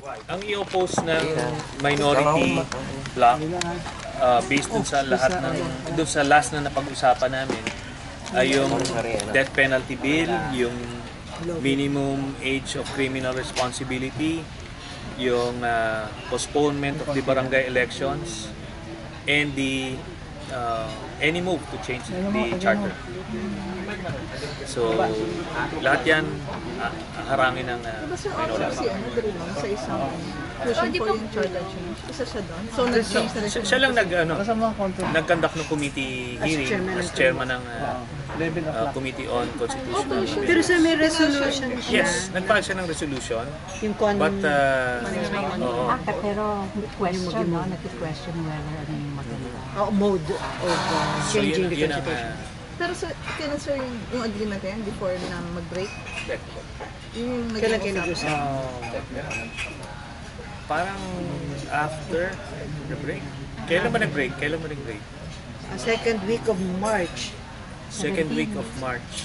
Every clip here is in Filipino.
Ang i-oppose ng minority bloc based dun sa lahat ng dun sa last na napag-usapan namin ay yung death penalty bill, yung minimum age of criminal responsibility, yung postponement of the barangay elections, and the any move to change the charter. So, lahat yan harangin ng Basta minority. si ano din lang sa isang pushing for yung charter change. Isa siya doon. So, nag-change na rin Siya lang nag-conduct ng committee hearing as chairman ng Committee on Constitutional Affairs. Pero sa may resolution siya. Yes, nag-file siya ng resolution. Yung con... But, oo. Pero question, no? Nag-question whether ano yung maganda. mode of So, changing the yun ang constitution. Pero kailan sir yung agreement na yan before na mag-break? Yung Kailan naging kayo usap? Parang after the break. Kailan ba nag-break? Second week of March. Second week of March.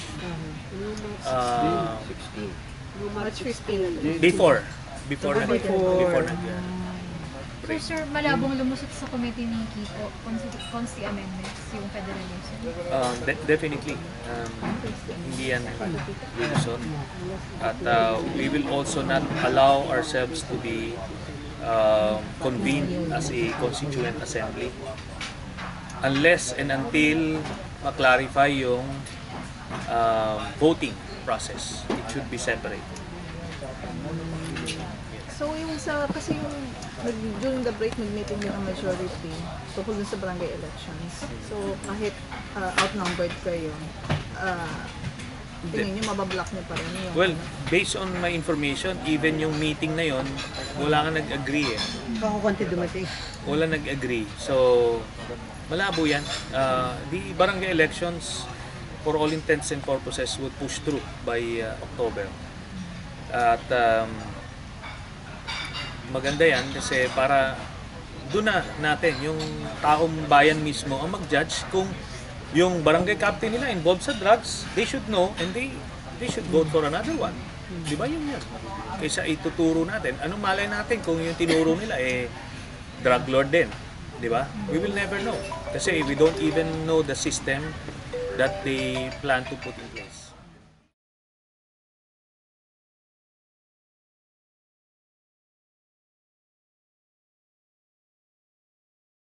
March 15. Before nag So sir, malabong lumusot sa committee ni Kiko, consti amendments, yung federalism. Definitely. Hindi yan lulusot. At we will also not allow ourselves to be convened as a constituent assembly unless and until ma-clarify yung voting process. It should be separate. So yung kasi yung during the break nag-meeting din ang majority tungkol dun sa barangay elections. So kahit outnumbered kayo, tingin nyo mabablock nyo pa rin yung... Well, based on my information, even yung meeting na yon, wala nga nag-agree eh. Baka konti dumating. Wala nag-agree. So, malabo yan. The barangay elections, for all intents and purposes, would push through by October. At maganda yan kasi para doon na natin, yung taong bayan mismo ang mag-judge kung yung barangay captain nila involved sa drugs, they should know and they should vote for another one. Di ba yun yan? Kaysa ituturo natin, anong malay natin kung yung tinuro nila drug lord din. Di ba? We will never know. Kasi we don't even know the system that they plan to put in